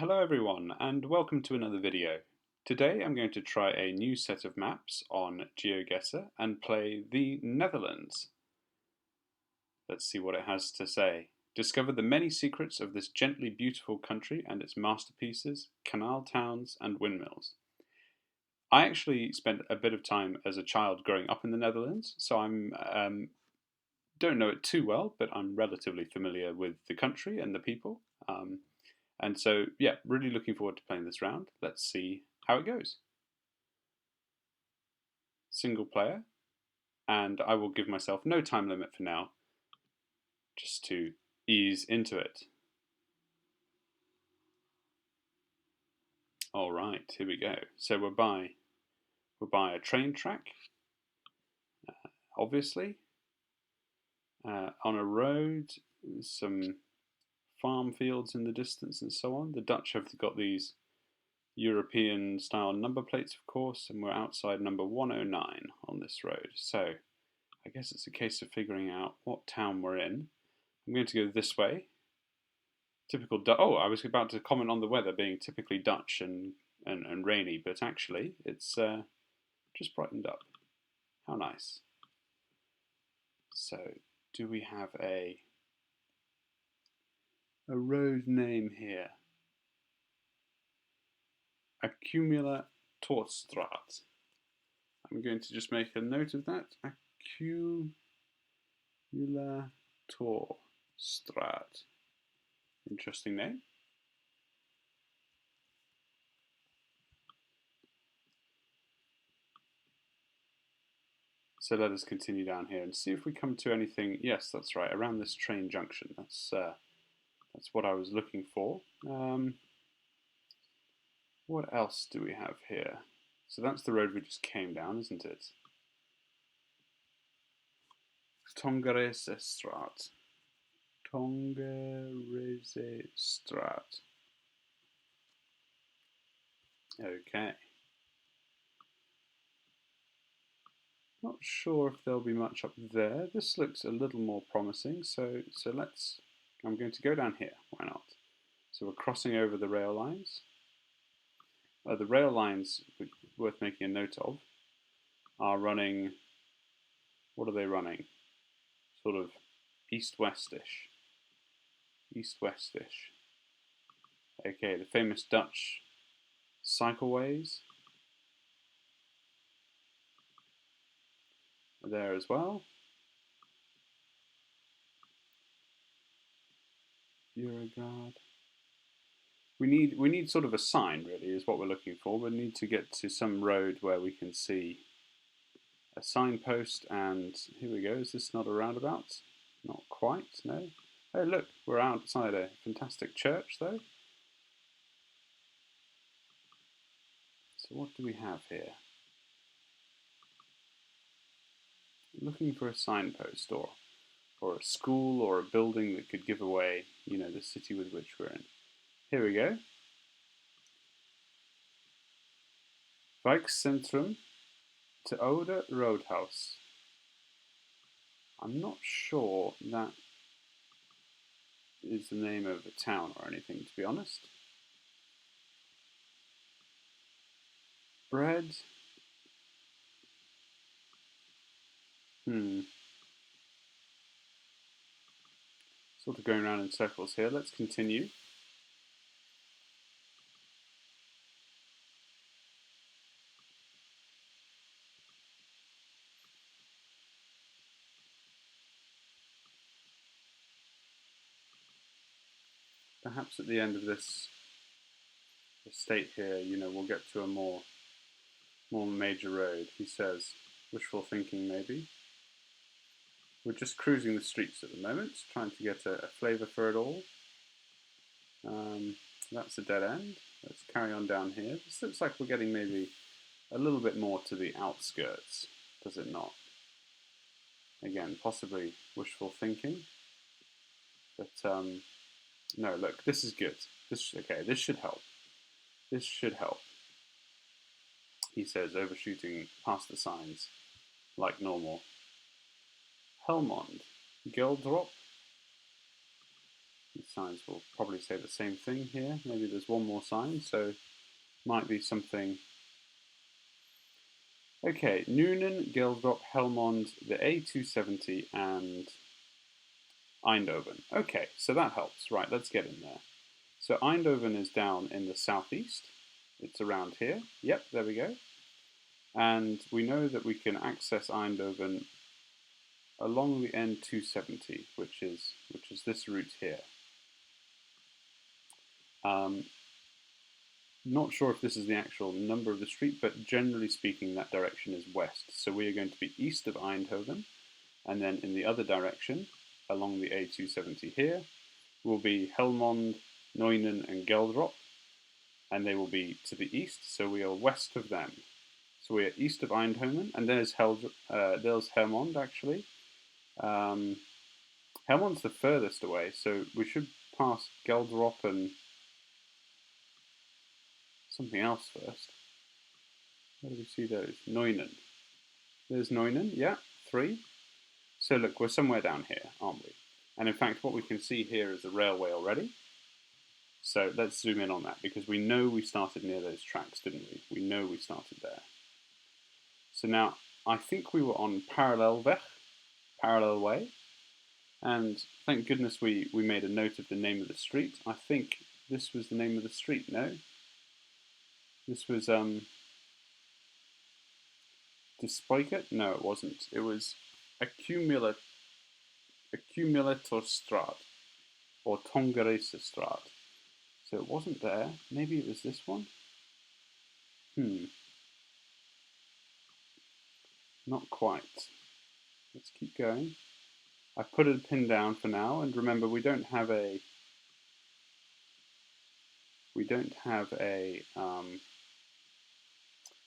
Hello everyone and welcome to another video. Today I'm going to try a new set of maps on GeoGuessr and play the Netherlands. Let's see what it has to say. Discover the many secrets of this gently beautiful country and its masterpieces, canal towns and windmills. I actually spent a bit of time as a child growing up in the Netherlands, so don't know it too well, but I'm relatively familiar with the country and the people. And so, yeah, really looking forward to playing this round. Let's see how it goes. Single player, and I will give myself no time limit for now, just to ease into it. All right, here we go. So we're by a train track, obviously, on a road, some farm fields in the distance and so on. The Dutch have got these European style number plates, of course, and we're outside number 109 on this road. So I guess it's a case of figuring out what town we're in. I'm going to go this way. Typical oh, I was about to comment on the weather being typically Dutch and rainy, but actually it's just brightened up. How nice. So do we have a road name here? Accumula Torstraat. I'm going to just make a note of that. Accumula Torstraat. Interesting name. So let us continue down here and see if we come to anything. Yes, that's right, around this train junction. That's what I was looking for. What else do we have here? So that's the road we just came down, isn't it? Tongeresestraat. Tongeresestraat. Okay. Not sure if there'll be much up there. This looks a little more promising, so I'm going to go down here. Why not? So we're crossing over the rail lines. The rail lines, worth making a note of, are running. What are they running? Sort of east-westish. East-westish. Okay, the famous Dutch cycleways are there as well. Eurogard. We need sort of a sign, really, is what we're looking for. We need to get to some road where we can see a signpost, and here we go. Is this not a roundabout? Not quite, no. Oh look, we're outside a fantastic church though. So what do we have here? Looking for a signpost or a school or a building that could give away, you know, the city with which we're in. Here we go. Wijkcentrum te Oude Roodhuis. I'm not sure that is the name of a town or anything, to be honest. Bread. Sort of going around in circles here. Let's continue. Perhaps at the end of this estate here, you know, we'll get to a more major road, he says. Wishful thinking, maybe. We're just cruising the streets at the moment, trying to get a flavour for it all. That's a dead end. Let's carry on down here. This looks like we're getting maybe a little bit more to the outskirts, does it not? Again, possibly wishful thinking. But no, look, this is good. This should help. This should help. He says, overshooting past the signs, like normal. Helmond, Geldrop. He signs will probably say the same thing here. Maybe there's one more sign, so might be something. Okay, Noonan, Geldrop, Helmond, the A270, and Eindhoven. Okay, so that helps. Right, let's get in there. So Eindhoven is down in the southeast. It's around here. Yep, there we go. And we know that we can access Eindhoven along the N270, which is this route here. Not sure if this is the actual number of the street, but generally speaking, that direction is west. So we are going to be east of Eindhoven, and then in the other direction, along the A270 here, will be Helmond, Neunen, and Geldrop, and they will be to the east, so we are west of them. So we are east of Eindhoven, and there's Helmond, actually. Helmond's the furthest away, so we should pass Geldrop and something else first. Where do we see those? Neunen. There's Neunen, yeah, 3. So look, we're somewhere down here, aren't we? And in fact, what we can see here is a railway already. So let's zoom in on that, because we know we started near those tracks, didn't we? We know we started there. So now, I think we were on parallel way, and thank goodness we made a note of the name of the street. I think this was the name of the street, no? This was, Despeicher? No, it wasn't. It was Accumulatorstraat, or Tongeresestraat. So it wasn't there. Maybe it was this one? Not quite. Let's keep going. I've put a pin down for now, and remember we don't have a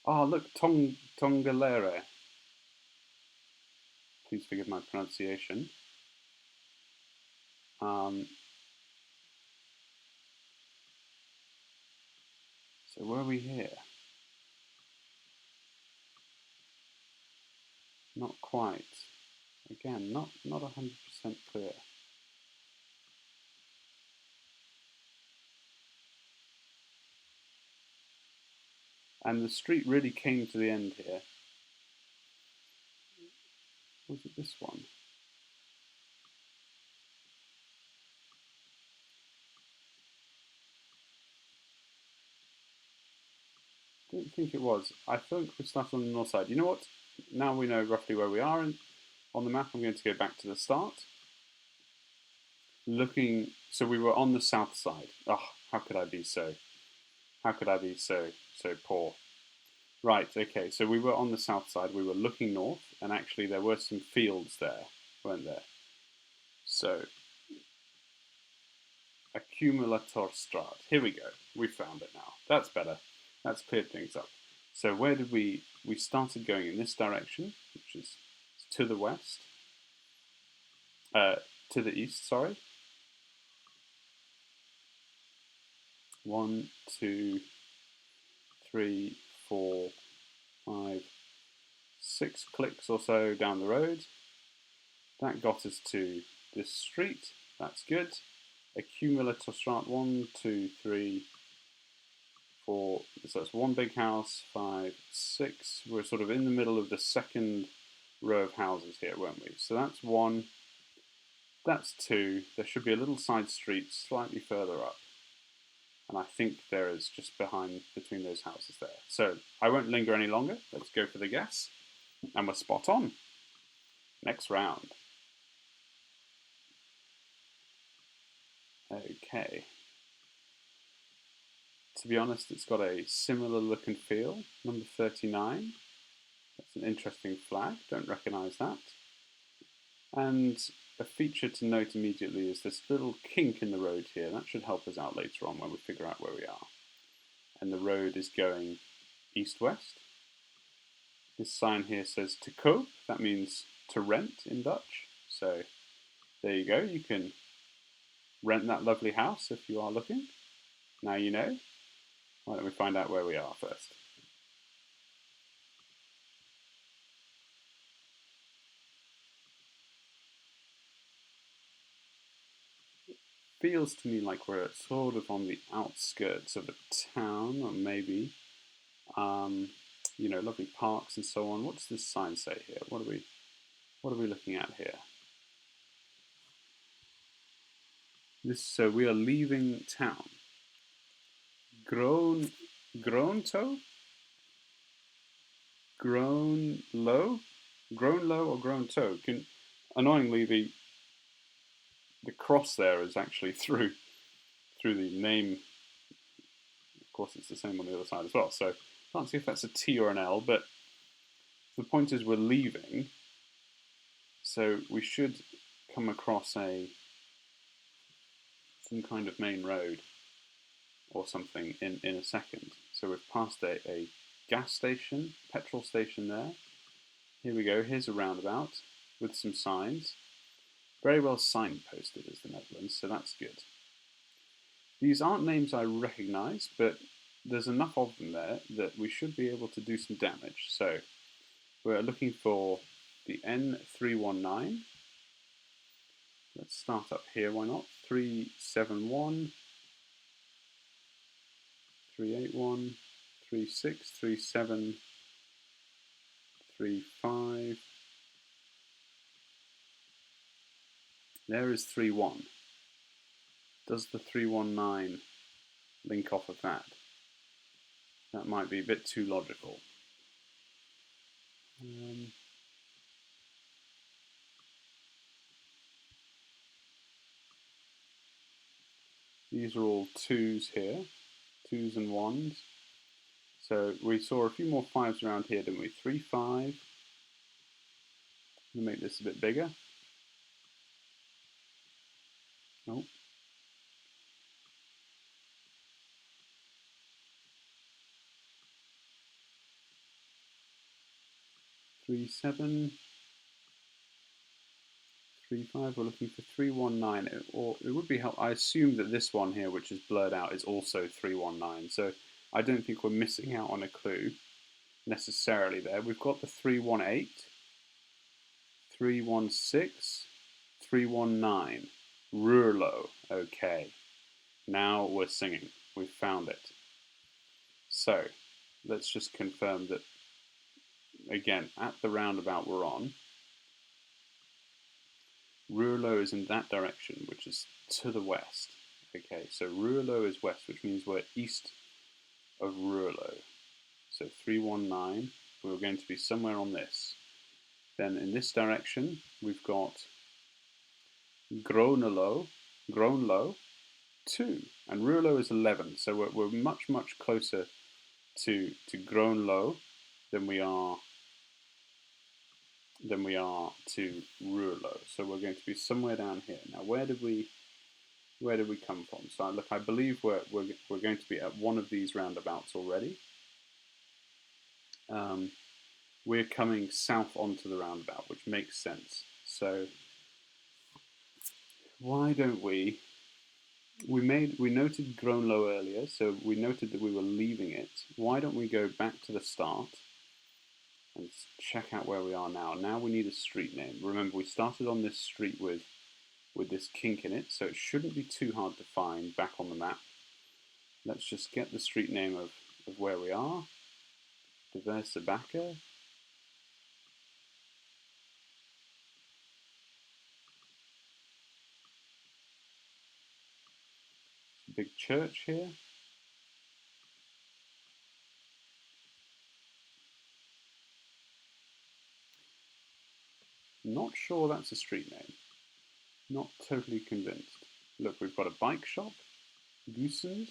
oh look, Tongalere. Please forgive my pronunciation. So were we here? Not quite. Again, not 100% clear. And the street really came to the end here. Was it this one? I don't think it was. I think we started on the north side. You know what? Now we know roughly where we are on the map. I'm going to go back to the start. So we were on the south side. Oh, how could I be so poor? Right, okay, so we were on the south side, we were looking north, and actually there were some fields there, weren't there? So, Accumulatorstraat. Here we go, we found it now. That's better. That's cleared things up. So where did we started going in this direction, which is to the west, to the east, sorry. 1, 2, 3, 4, 5, 6 clicks or so down the road. That got us to this street. That's good. Accumulatorstraat 1, 2, 3, 4. So that's one big house, 5, 6. We're sort of in the middle of the second row of houses here, weren't we? So that's 1. That's 2. There should be a little side street slightly further up. And I think there is just between those houses there. So I won't linger any longer. Let's go for the guess. And we're spot on. Next round. Okay. To be honest, it's got a similar look and feel. Number 39. That's an interesting flag. Don't recognise that. And a feature to note immediately is this little kink in the road here. That should help us out later on when we figure out where we are. And the road is going east-west. This sign here says to koop. That means to rent in Dutch. So there you go. You can rent that lovely house if you are looking. Now you know. Why don't we find out where we are first? feels to me like we're sort of on the outskirts of a town, or maybe, you know, lovely parks and so on. What does this sign say here? What are we looking at here? So we are leaving town. Grown low or grown toe. Annoyingly, the cross there is actually through the name. Of course, it's the same on the other side as well. So can't see if that's a T or an L, but the point is we're leaving. So we should come across some kind of main road or something in a second. So we've passed a gas station, petrol station there. Here we go, here's a roundabout with some signs. Very well signposted as the Netherlands, so that's good. These aren't names I recognise, but there's enough of them there that we should be able to do some damage. So we're looking for the N319. Let's start up here, why not? 371, 381, 36, 37, 35. There is 31. Does the 319 link off of that? That might be a bit too logical. These are all 2s here, 2s and 1s. So we saw a few more 5s around here, didn't we? 3, 5. We'll make this a bit bigger. Oh. 3, 7. 3, 5. We're looking for 319. Or it would be helpful. I assume that this one here, which is blurred out, is also 319. So I don't think we're missing out on a clue necessarily there. We've got the 318, 316, 319. Ruurlo. Okay. Now we're singing. We've found it. So let's just confirm that, again, at the roundabout we're on, Ruurlo is in that direction, which is to the west. Okay, so Ruurlo is west, which means we're east of Ruurlo. So 319, we're going to be somewhere on this. Then in this direction, we've got Groenlo, 2, and Ruurlo is 11. So we're much, much closer to Groenlo than we are to Ruurlo. So we're going to be somewhere down here. Now, where did we come from? So look, I believe we're going to be at one of these roundabouts already. We're coming south onto the roundabout, which makes sense. So why don't we noted Groenlo earlier, so we noted that we were leaving it. Why don't we go back to the start and check out where we are now? Now we need a street name. Remember, we started on this street with this kink in it, so it shouldn't be too hard to find back on the map. Let's just get the street name of where we are. Diversebakker. Big church here. Not sure that's a street name. Not totally convinced. Look, we've got a bike shop. Goossens.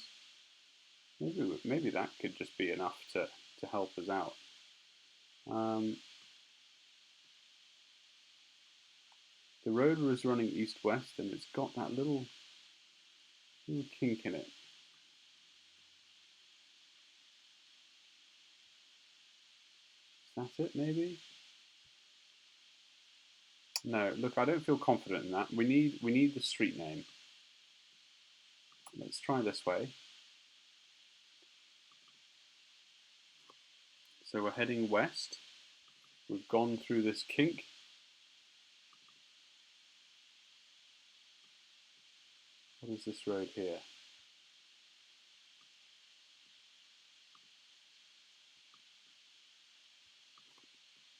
Maybe that could just be enough to help us out. The road was running east-west, and it's got that little kink in it. Is that it, maybe? No, look, I don't feel confident in that. We need the street name. Let's try this way. So we're heading west. We've gone through this kink. What is this road here?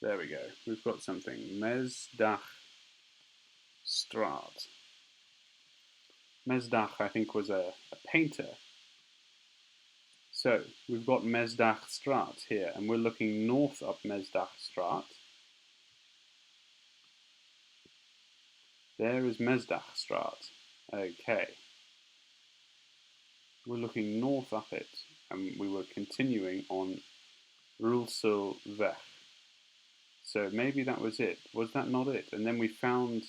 There we go. We've got something. Mesdachstraat. Mesdach, I think, was a painter. So we've got Mesdachstraat here, and we're looking north up Mesdachstraat. There is Mesdachstraat. Okay. We're looking north up it, and we were continuing on Rulselweg. So maybe that was it. Was that not it? And then we found,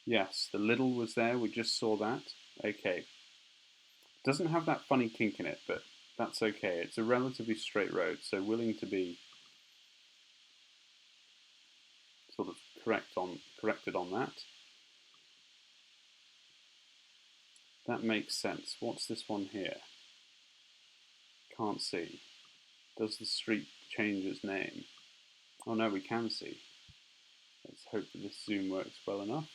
yes, the Lidl was there. We just saw that. Okay. Doesn't have that funny kink in it, but that's okay. It's a relatively straight road, so willing to be sort of corrected on that. That makes sense. What's this one here? Can't see. Does the street change its name? Oh no, we can see. Let's hope that this zoom works well enough.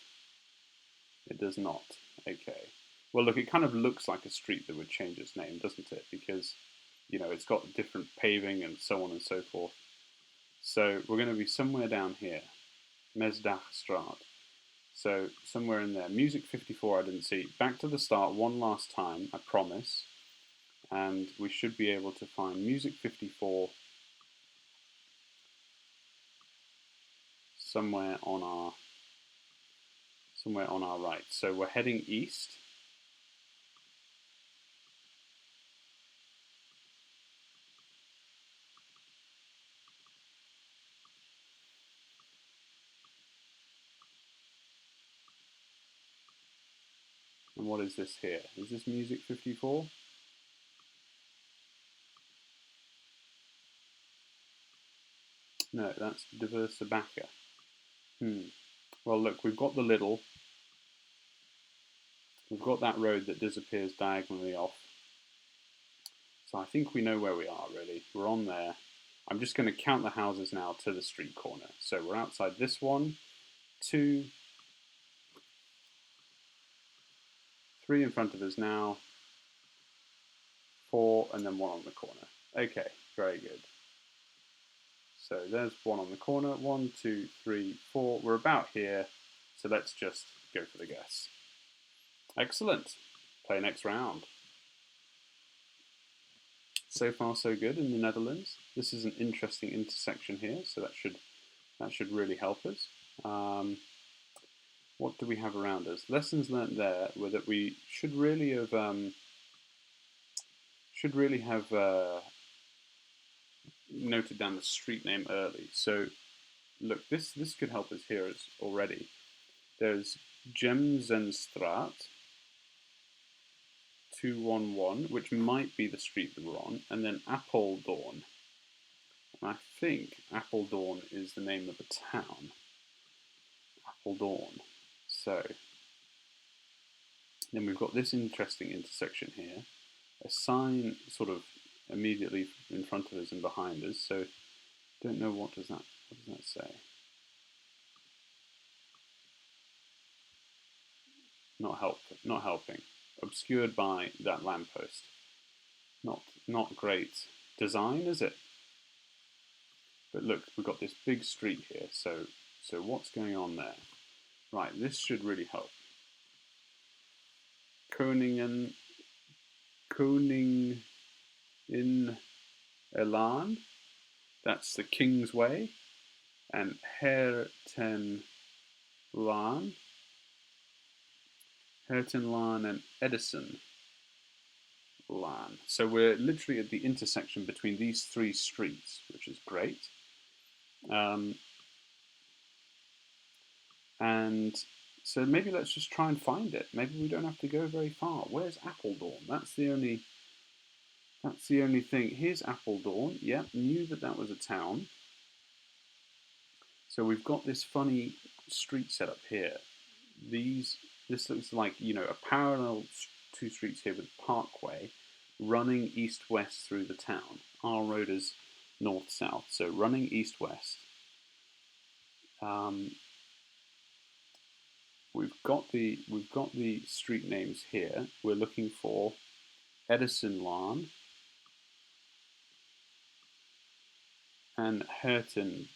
It does not. Okay. Well, look, it kind of looks like a street that would change its name, doesn't it? Because, you know, it's got different paving and so on and so forth. So we're going to be somewhere down here. Mesdachstraat. So somewhere in there. Music 54 I didn't see. Back to the start one last time, I promise. And we should be able to find Music 54 somewhere on our right. So we're heading east. And what is this here? Is this Music 54? No, that's Diversabacher. Well, look, we've got the Lidl. We've got that road that disappears diagonally off. So I think we know where we are, really. We're on there. I'm just going to count the houses now to the street corner. So we're outside this one, 2, 3 in front of us now, 4, and then 1 on the corner. Okay, very good. So there's 1 on the corner, 1, 2, 3, 4. We're about here, so let's just go for the guess. Excellent. Play next round. So far, so good in the Netherlands. This is an interesting intersection here, so that should really help us. What do we have around us? Lessons learnt there were that we should really have noted down the street name early. So look, this could help us here already. There's Gemzenstraat 211, which might be the street that we're on, and then Apeldoorn. And I think Apeldoorn is the name of the town. Apeldoorn. So then we've got this interesting intersection here. A sign sort of immediately in front of us and behind us. So don't know what does that say. Not helping. Obscured by that lamppost. Not great design, is it? But look, we've got this big street here. So what's going on there? Right, this should really help. Koning in Elan, that's the King's Way, and Hertenlaan and Edison Lan. So we're literally at the intersection between these 3 streets, which is great. And so maybe let's just try and find it. Maybe we don't have to go very far. Where's Apeldoorn? That's the only thing. Here's Apeldoorn. Yep, knew that was a town. So we've got this funny street set up here. This looks like, you know, a parallel 2 streets here with parkway running east-west through the town. Our road is north-south, so running east-west. we've got the street names here. We're looking for Edisonlaan and Herten.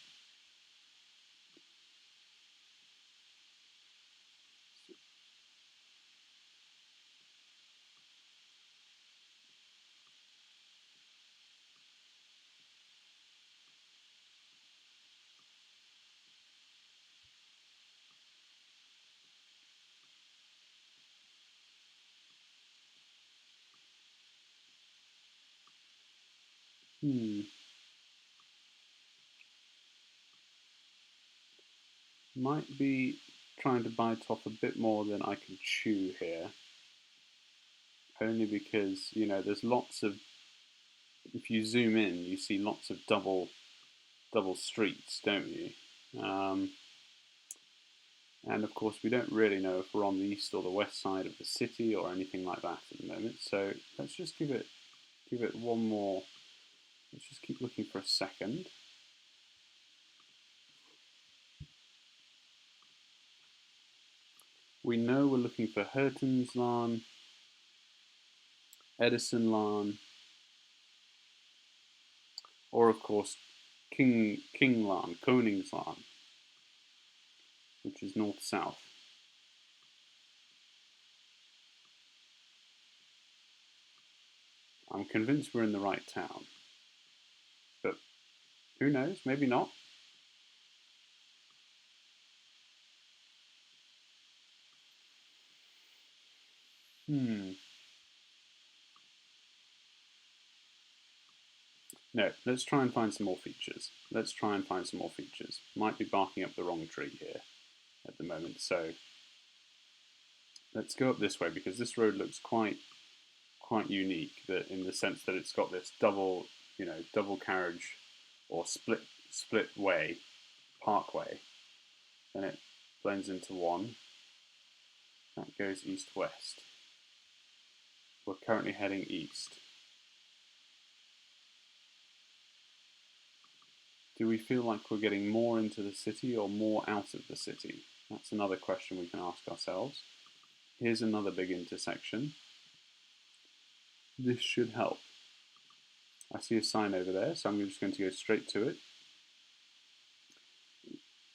Might be trying to bite off a bit more than I can chew here. Only because, you know, there's lots of, if you zoom in, you see lots of double streets, don't you? And of course, we don't really know if we're on the east or the west side of the city or anything like that at the moment. So let's just give it one more. Let's just keep looking for a second. We know we're looking for Hertenslaan, Edisonlaan, or of course Kinglaan, Koningslaan, which is north-south. I'm convinced we're in the right town, but who knows? Maybe not. No, let's try and find some more features. Might be barking up the wrong tree here at the moment, so let's go up this way because this road looks quite unique, that in the sense that it's got this double carriage or split way parkway, and it blends into one. That goes east-west. We're currently heading east. Do we feel like we're getting more into the city or more out of the city? That's another question we can ask ourselves. Here's another big intersection. This should help. I see a sign over there, so I'm just going to go straight to it.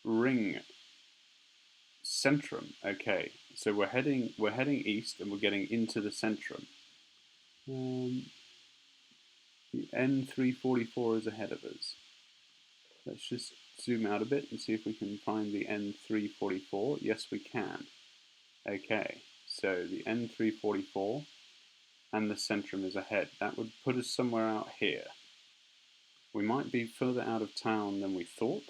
Ring Centrum. Okay, so we're heading east and we're getting into the Centrum. The N344 is ahead of us. Let's just zoom out a bit and see if we can find the N344. Yes, we can. Okay, so the N344 and the Centrum is ahead. That would put us somewhere out here. We might be further out of town than we thought.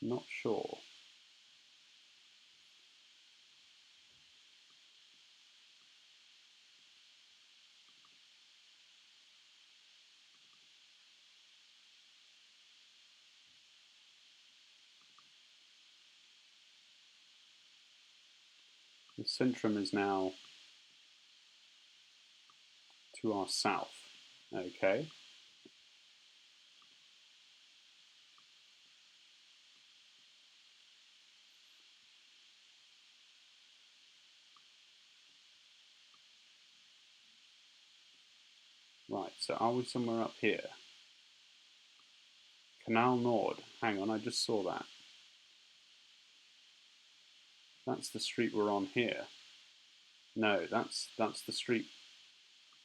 Not sure. The Centrum is now to our south. Okay. Right, so are we somewhere up here? Canal Nord. Hang on, I just saw that. That's the street we're on here. No, that's the street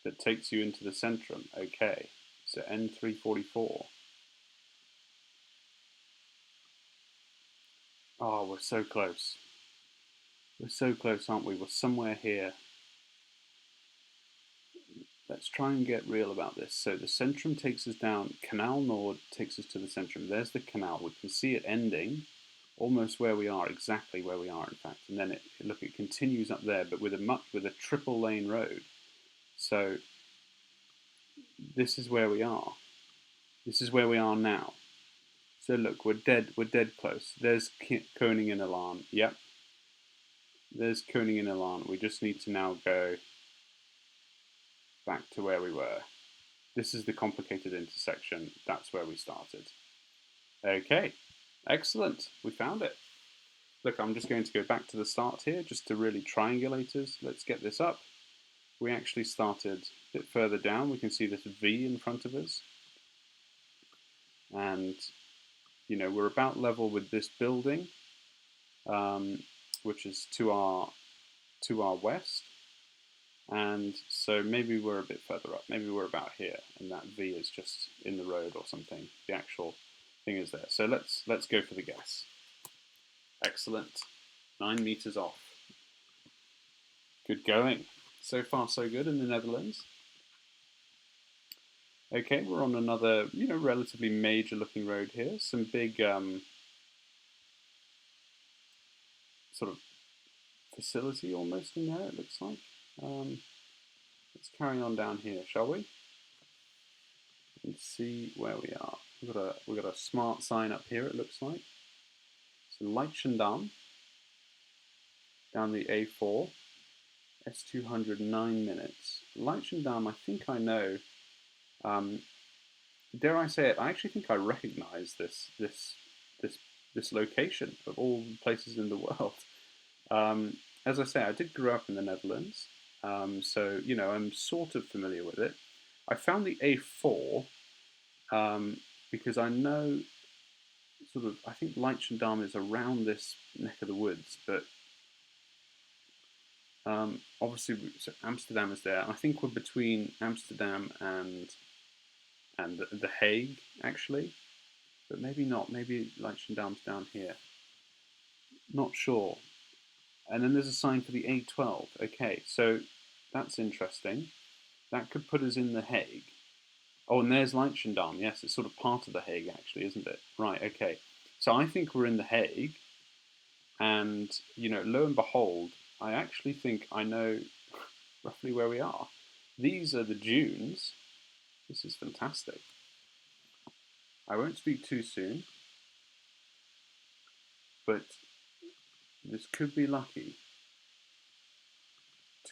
that takes you into the Centrum. Okay, so N344. Oh, we're so close. We're so close, aren't we? We're somewhere here. Let's try and get real about this. So the Centrum takes us down. Canal Nord takes us to the Centrum. There's the canal. We can see it ending almost where we are, exactly where we are, in fact. And then it continues up there, but with a triple lane road. So this is where we are. This is where we are now. So look, we're dead close. There's Koningen Elan. Yep. There's Koningen Elan. We just need to now go back to where we were. This is the complicated intersection. That's where we started. Okay, excellent. We found it. Look, I'm just going to go back to the start here, just to really triangulate us. Let's get this up. We actually started a bit further down. We can see this V in front of us. And, you know, we're about level with this building, which is to our west. And so maybe we're a bit further up. Maybe we're about here, and that V is just in the road or something. The actual thing is there. So let's go for the guess. Excellent. 9 meters off. Good going. So far, so good in the Netherlands. Okay, we're on another, you know, relatively major-looking road here. Some big sort of facility almost in there. It looks like. Let's carry on down here, shall we? And see where we are. We've got a smart sign up here. It looks like. So Leichendam down the A4. S200 9 minutes. Leichendam, I think I know. Dare I say it? I actually think I recognise this location of all the places in the world. As I say, I did grow up in the Netherlands, so you know I'm sort of familiar with it. I found the A4 because I know sort of I think Leichendam is around this neck of the woods, but obviously so Amsterdam is there. I think we're between Amsterdam and the Hague actually, but maybe not. Maybe Leichendam's down here. Not sure. And then there's a sign for the A12. Okay, so that's interesting. That could put us in the Hague. Oh, and there's Leichendam. Yes, it's sort of part of the Hague, actually, isn't it? Right, okay. So I think we're in the Hague. And, you know, lo and behold, I actually think I know roughly where we are. These are the dunes. This is fantastic. I won't speak too soon, but this could be lucky.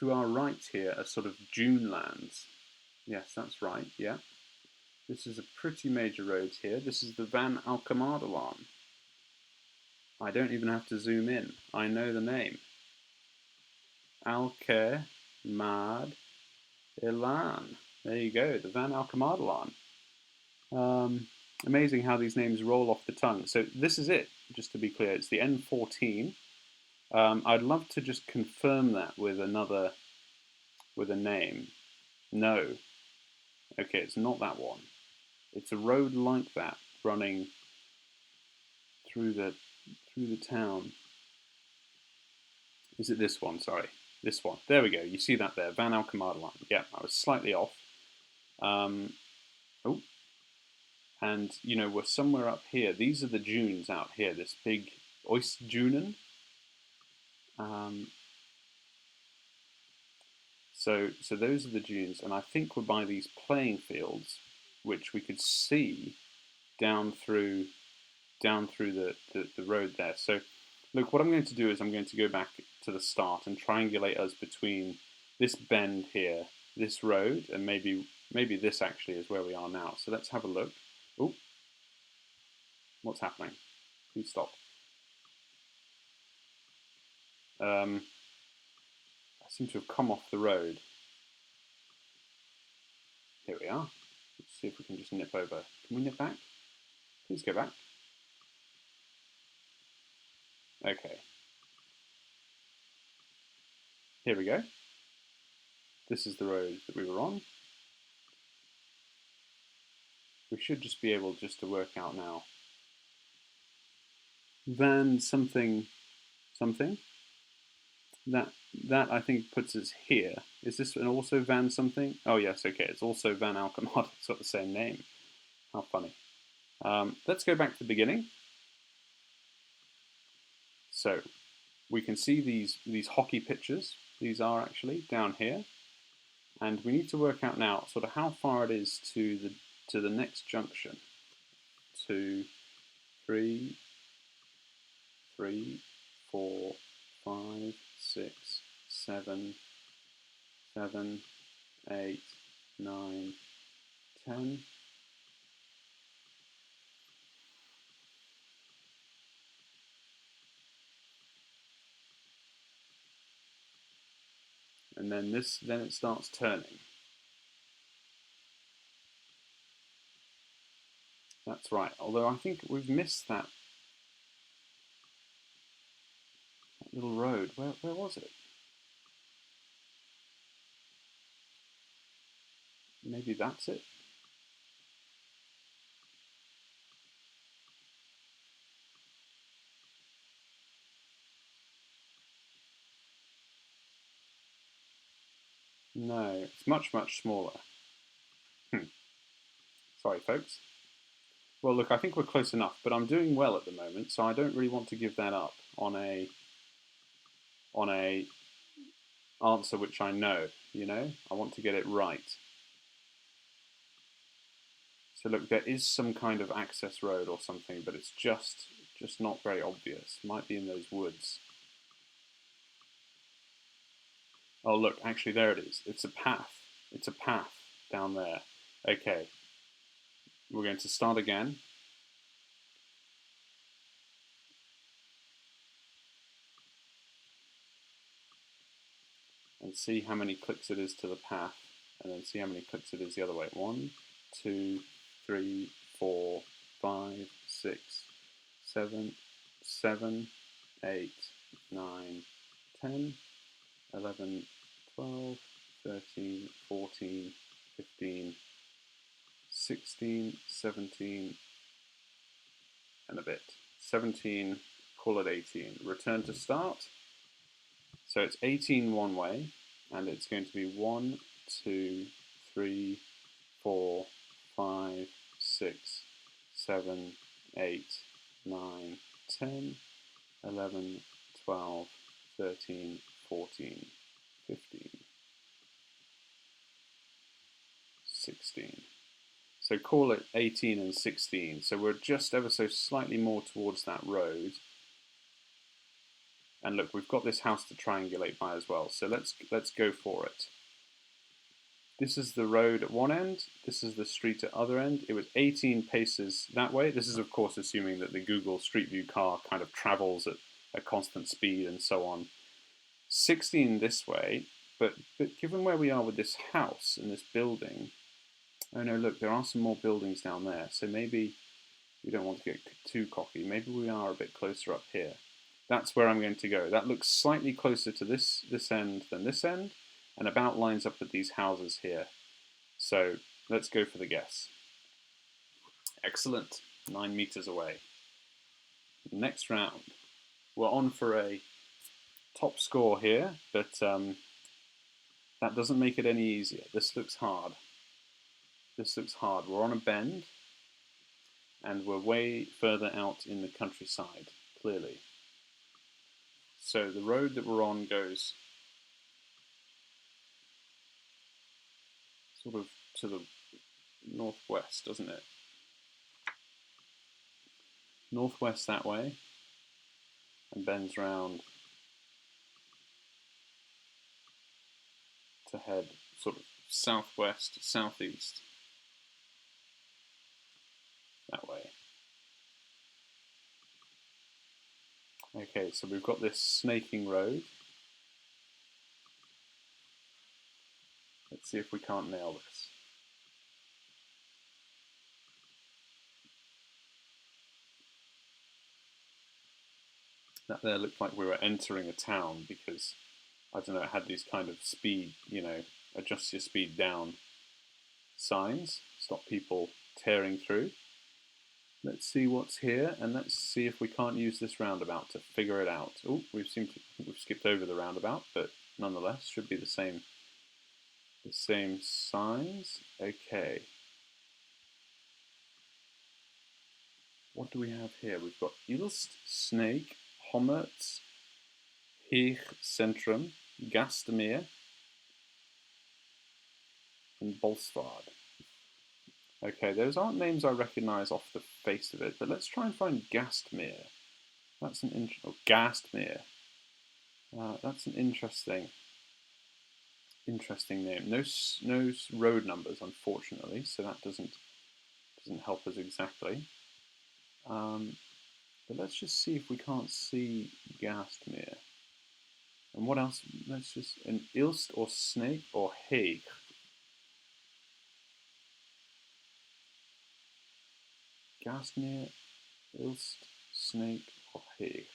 To our right here are sort of dune lands. Yes, that's right, yeah. This is a pretty major road here. This is the Van Alkemaarderlaan. I don't even have to zoom in. I know the name. Alkemaarderlaan. There you go, the Van Alkemaarderlaan. Amazing how these names roll off the tongue. So this is it, just to be clear. It's the N14. I'd love to just confirm that with a name. No. Okay, it's not that one. It's a road like that running through the town. Is it this one? Sorry, this one. There we go. You see that there, Van Alkemaarderlaan. Yeah, I was slightly off. Oh, and you know we're somewhere up here. These are the dunes out here. This big Oostduinen. So those are the dunes, and I think we're by these playing fields, which we could see down through the road there. So look, what I'm going to do is I'm going to go back to the start and triangulate us between this bend here, this road, and maybe this actually is where we are now. So let's have a look. Oh, what's happening? Please stop. I seem to have come off the road. Here we are. Let's see if we can just nip over. Can we nip back? Please go back. Okay. Here we go. This is the road that we were on. We should just be able just to work out now. Van something. That I think puts us here. Is this also Van something? Oh yes, okay, it's also Van Alkemaar. It's got the same name. How funny. Let's go back to the beginning. So we can see these hockey pitches. These are actually down here, and we need to work out now sort of how far it is to the next junction. To 3, 3, 4, 5, 6, 7, 7, 8, 9, 10. And then it starts turning. That's right. Although I think we've missed that little road. Where was it? Maybe that's it. No, it's much, much smaller. Sorry, folks. Well, look, I think we're close enough, but I'm doing well at the moment, so I don't really want to give that up on a answer which I know, you know? I want to get it right. So look, there is some kind of access road or something, but it's just not very obvious. Might be in those woods. Oh, look, actually there it is. It's a path. It's a path down there. Okay. We're going to start again. And see how many clicks it is to the path, and then see how many clicks it is the other way. 1, 2, 3, 4, 5, 6, 7, 7, 8, 9, 10, 11, 12, 13, 14, 15, 16, 17, and a bit. 17, call it 18. Return to start. So it's 18 one way, and it's going to be 1, 2, 3, 4, 5, 6, 7, 8, 9, 10, 11, 12, 13, 14, 15, 16. So call it 18 and 16. So we're just ever so slightly more towards that road. And look, we've got this house to triangulate by as well. So let's go for it. This is the road at one end. This is the street at other end. It was 18 paces that way. This is, of course, assuming that the Google Street View car kind of travels at a constant speed and so on. 16 this way, but given where we are with this house and this building, oh no, look, there are some more buildings down there. So maybe we don't want to get too cocky. Maybe we are a bit closer up here. That's where I'm going to go. That looks slightly closer to this end than this end, and about lines up with these houses here. So let's go for the guess. Excellent. 9 meters away. Next round. We're on for a top score here, but that doesn't make it any easier. This looks hard. This looks hard. We're on a bend, and we're way further out in the countryside, clearly. So the road that we're on goes sort of to the northwest, doesn't it? Northwest that way, and bends round to head sort of southwest, southeast, that way. Okay, so we've got this snaking road. Let's see if we can't nail this. That there looked like we were entering a town because, I don't know, it had these kind of speed, you know, adjust your speed down signs, stop people tearing through. Let's see what's here, and let's see if we can't use this roundabout to figure it out. Oh, we've skipped over the roundabout, but nonetheless should be the same signs. Okay. What do we have here? We've got Ilst, Snake, Hommerts, Heeg, Centrum, Gastermeer, and Bolsward. Okay, those aren't names I recognise off the face of it, but let's try and find Gastmere. That's an Gastmere. That's an interesting name. No road numbers, unfortunately, so that doesn't help us exactly. But let's just see if we can't see Gastmere. And what else? Let's just an Ilst or Snake or Haig. Gastmere, Ilst, Snake or Haig.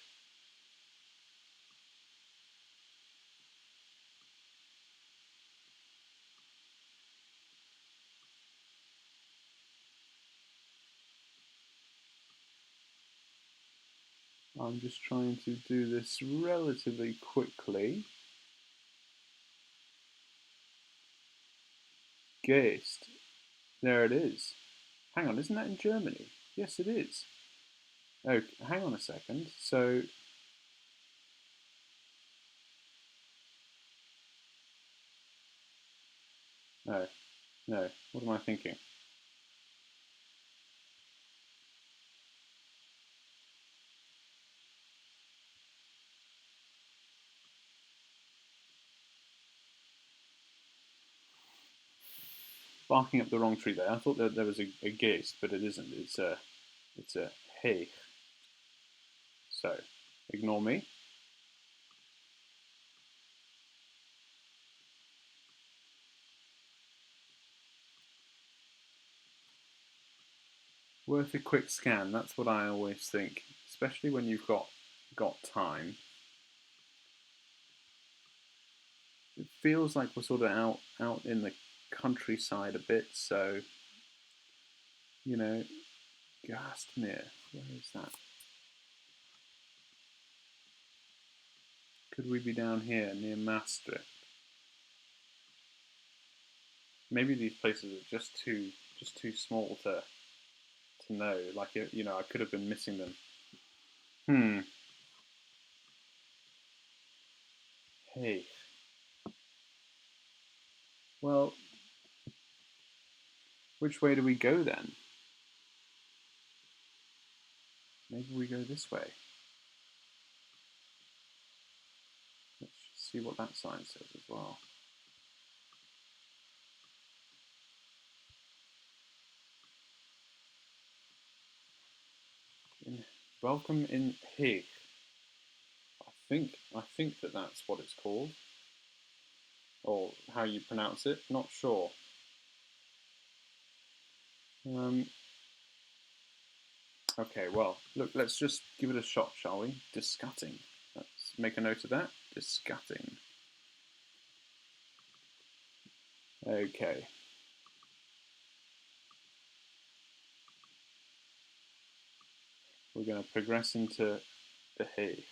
I'm just trying to do this relatively quickly. Geest. There it is. Hang on, isn't that in Germany? Yes, it is. Oh, hang on a second. So, no, no. What am I thinking? Barking up the wrong tree there. I thought that there was a Geest, but it isn't. It's a Hey. So, ignore me. Worth a quick scan. That's what I always think, especially when you've got time. It feels like we're sort of out in the countryside a bit, so you know, Gastmere. Where is that? Could we be down here near Maastricht? Maybe these places are just too small to know. Like I could have been missing them. Hey. Well, which way do we go then? Maybe we go this way. Let's see what that sign says as well. Welcome in Hague. I think that that's what it's called, or how you pronounce it. Not sure. Okay, well, look, let's just give it a shot, shall we? Discutting. Let's make a note of that. Discutting. Okay. We're going to progress into the Hague.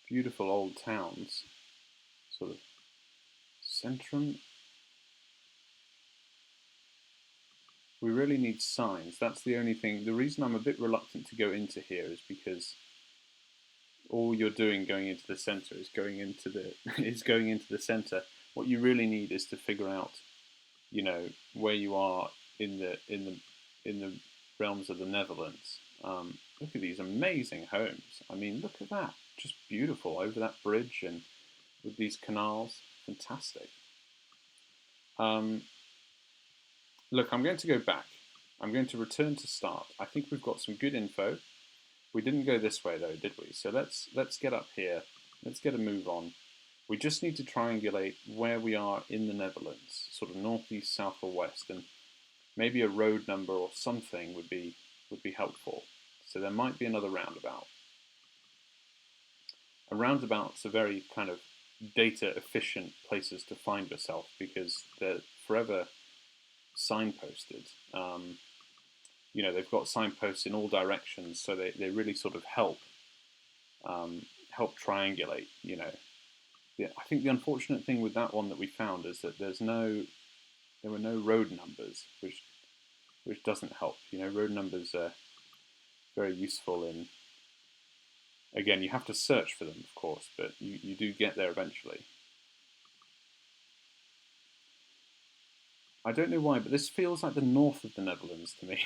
Beautiful old towns. Sort of Centrum. We really need signs. That's the only thing. The reason I'm a bit reluctant to go into here is because all you're doing going into the center is going into the center. What you really need is to figure out, where you are in the realms of the Netherlands. Look at these amazing homes. I mean, look at that. Just beautiful over that bridge and with these canals. Fantastic. Look, I'm going to go back. I'm going to return to start. I think we've got some good info. We didn't go this way though, did we? So let's get up here. Let's get a move on. We just need to triangulate where we are in the Netherlands, sort of northeast, south, or west, and maybe a road number or something would be helpful. So there might be another roundabout. A roundabout's a very kind of data efficient places to find yourself because they're forever signposted. They've got signposts in all directions, so they really sort of help triangulate. I think the unfortunate thing with that one that we found is that there were no road numbers, which doesn't help. Road numbers are very useful in Again, you have to search for them, of course, but you do get there eventually. I don't know why, but this feels like the north of the Netherlands to me.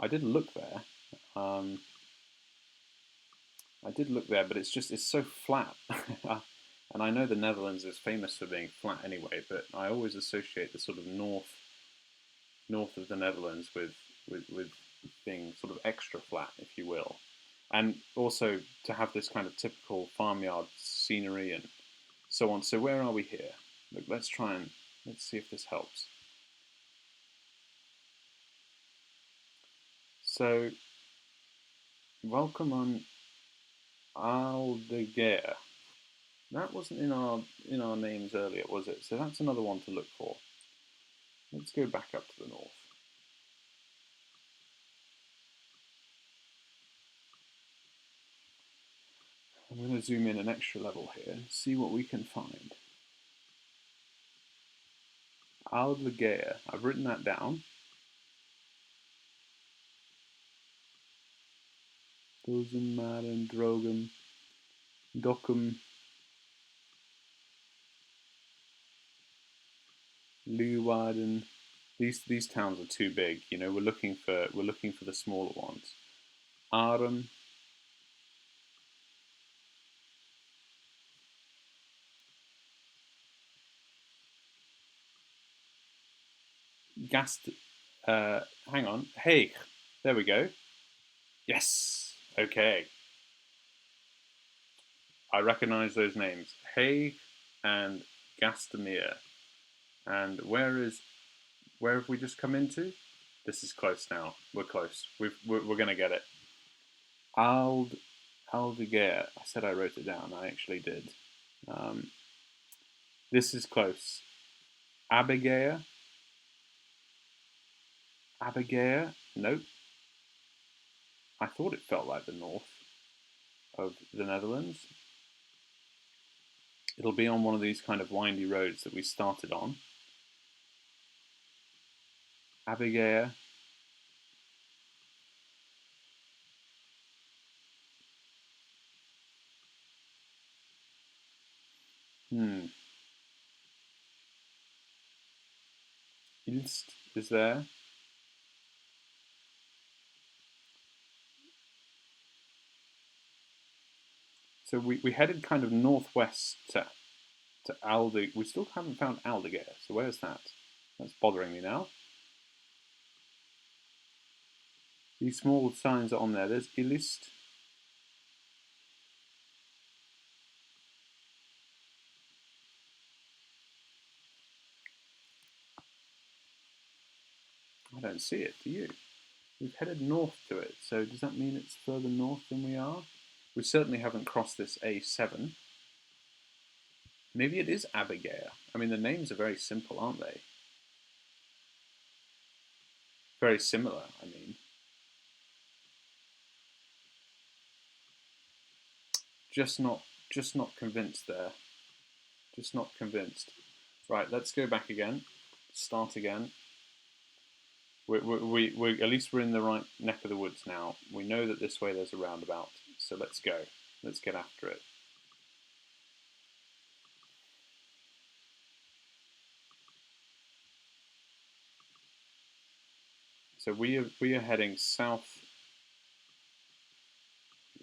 I did look there. But it's so flat. And I know the Netherlands is famous for being flat anyway, but I always associate the sort of north of the Netherlands with being sort of extra flat, if you will. And also to have this kind of typical farmyard scenery and so on. So where are we here? Look, let's see if this helps. So, welcome on Aldeguer. That wasn't in our names earlier, was it? So that's another one to look for. Let's go back up to the north. I'm going to zoom in an extra level here and see what we can find. Aldeguer. I've written that down. Dozen, Maren, Drogum, Dockum, Leeuwarden. These towns are too big. You know, we're looking for the smaller ones. Arnhem. Gast. Hang on. Hey, there we go. Yes. Okay. I recognise those names. Hay and Gastamere. And where have we just come into? This is close now. We're close. We're going to get it. Aldeguer. I said I wrote it down. I actually did. This is close. Abigail. Nope. I thought it felt like the north of the Netherlands. It'll be on one of these kind of windy roads that we started on. Abigail. Ilst is there. So we headed kind of northwest to Alde. We still haven't found Aldeguer. So where's that? That's bothering me now. These small signs are on there. There's Ilist. I don't see it. Do you? We've headed north to it. So does that mean it's further north than we are? We certainly haven't crossed this A7. Maybe it is Abigail. I mean, the names are very simple, aren't they? Very similar, I mean. Just not convinced there. Just not convinced. Right, let's go back again. Start again. We at least we're in the right neck of the woods now. We know that this way there's a roundabout. So let's go. Let's get after it. So we are heading south.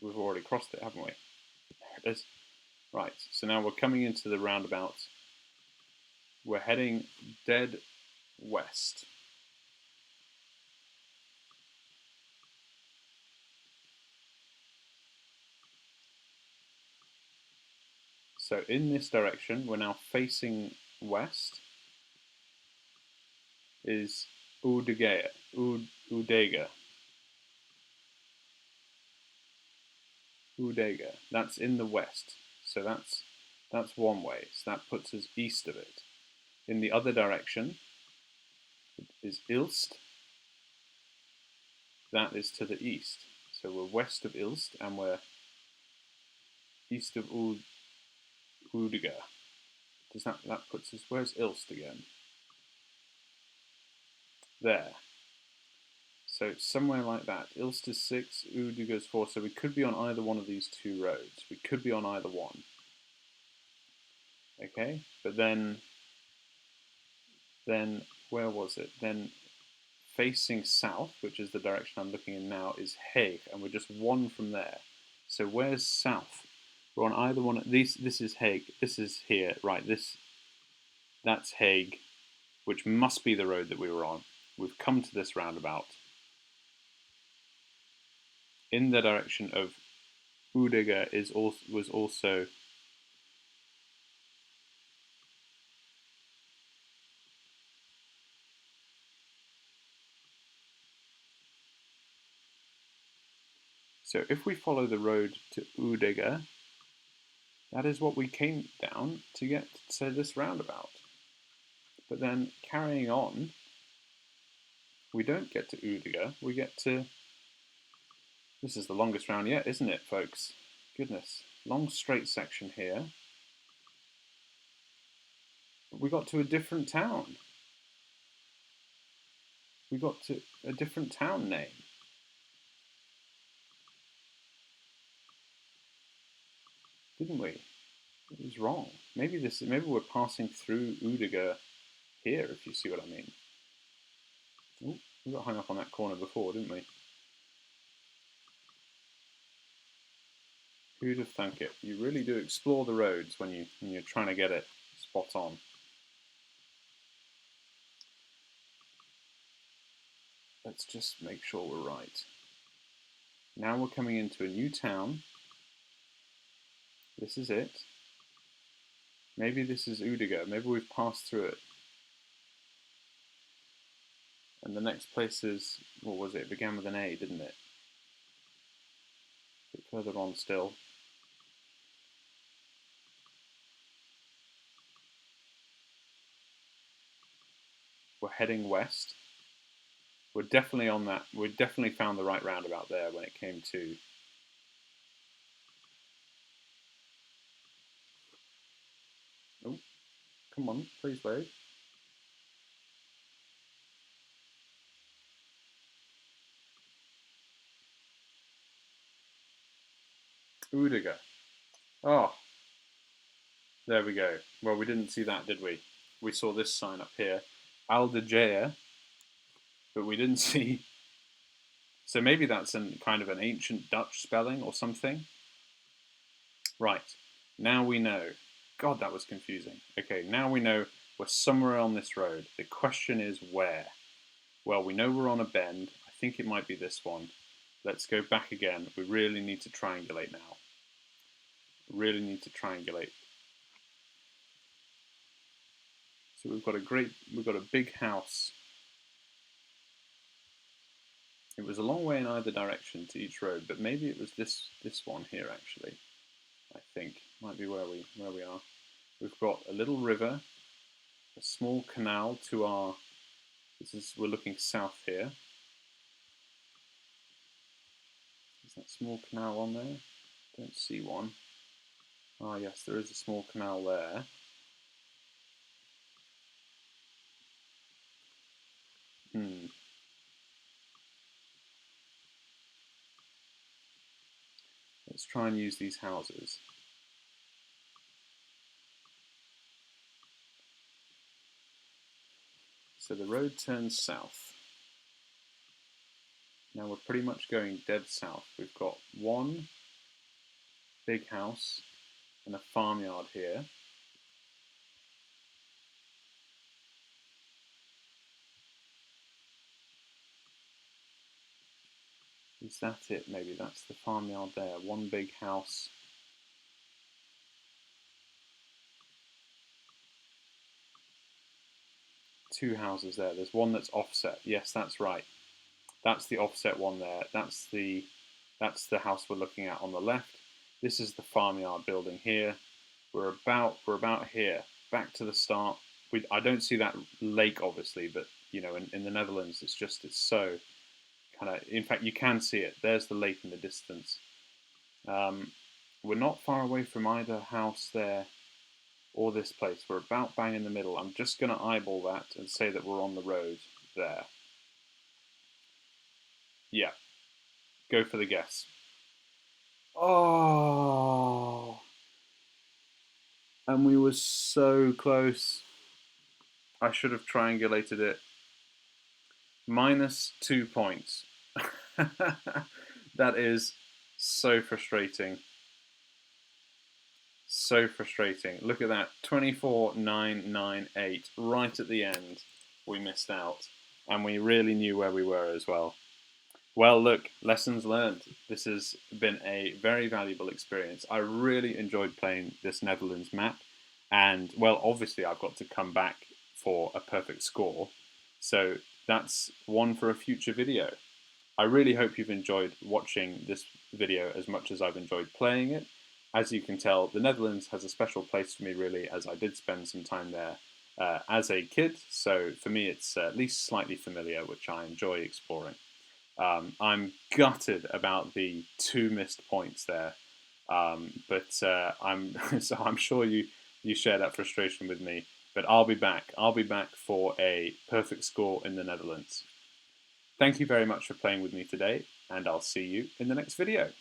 We've already crossed it, haven't we? There it is. Right, so now we're coming into the roundabout. We're heading dead west. So in this direction, we're now facing west, is Udega. That's in the west. So that's one way. So that puts us east of it. In the other direction is Ilst. That is to the east. So we're west of Ilst and we're east of Udega. That puts us, where's Ilst again? There. So somewhere like that. Ilst is 6, Udug is 4, so we could be on either one of these two roads. We could be on either one. Okay, but then where was it? Then facing south, which is the direction I'm looking in now, is Hague, and we're just one from there. So where's south? We're on either one of these. This is Hague. This is here, right? That's Hague, which must be the road that we were on. We've come to this roundabout in the direction of Udega was also. So if we follow the road to Udega, that is what we came down to get to this roundabout. But then carrying on, we don't get to Udega, we get to... This is the longest round yet, isn't it, folks? Goodness. Long straight section here. But we got to a different town. We got to a different town name. Didn't we? It was wrong. Maybe we're passing through Udega here, if you see what I mean. Ooh, we got hung up on that corner before, didn't we? Who'd have thunk it? You really do explore the roads when you're trying to get it spot on. Let's just make sure we're right. Now we're coming into a new town. This is it. Maybe this is Udega. Maybe we've passed through it. And the next place is, what was it? It began with an A, didn't it? A bit further on still. We're heading west. We're definitely on that. We definitely found the right roundabout there when it came to... Oh, come on, please load. Udega. Oh, there we go. Well, we didn't see that, did we? We saw this sign up here, Aldegea, but we didn't see... So maybe that's kind of an ancient Dutch spelling or something. Right, now we know. God, that was confusing. Okay, now we know we're somewhere on this road. The question is where? Well, we know we're on a bend. I think it might be this one. Let's go back again. We really need to triangulate now. Really need to triangulate. So we've got a big house. It was a long way in either direction to each road, but maybe it was this one here actually. I think might be where we are. We've got a little river, a small canal to our. We're looking south here. Is that small canal on there? Don't see one. Ah, yes, there is a small canal there. Let's try and use these houses. So the road turns south. Now we're pretty much going dead south. We've got one big house and a farmyard here. Is that it? Maybe that's the farmyard there. One big house. Two houses there. There's one that's offset. Yes, that's right. That's the offset one there. That's the house we're looking at on the left. This is the farmyard building here. We're about here. Back to the start. I don't see that lake obviously, but you know, in the Netherlands, it's so kind of. In fact, you can see it. There's the lake in the distance. We're not far away from either house there or this place. We're about bang in the middle. I'm just going to eyeball that and say that we're on the road there. Yeah, go for the guess. Oh, and we were so close. I should have triangulated it. -2 points. That is so frustrating. So frustrating. Look at that. 24,998. Right at the end, we missed out. And we really knew where we were as well. Well, look, lessons learned. This has been a very valuable experience. I really enjoyed playing this Netherlands map. And, well, obviously I've got to come back for a perfect score. So that's one for a future video. I really hope you've enjoyed watching this video as much as I've enjoyed playing it. As you can tell, the Netherlands has a special place for me, really, as I did spend some time there as a kid. So for me, it's at least slightly familiar, which I enjoy exploring. I'm gutted about the 2 missed points there, but so I'm sure you share that frustration with me. But I'll be back. I'll be back for a perfect score in the Netherlands. Thank you very much for playing with me today, and I'll see you in the next video.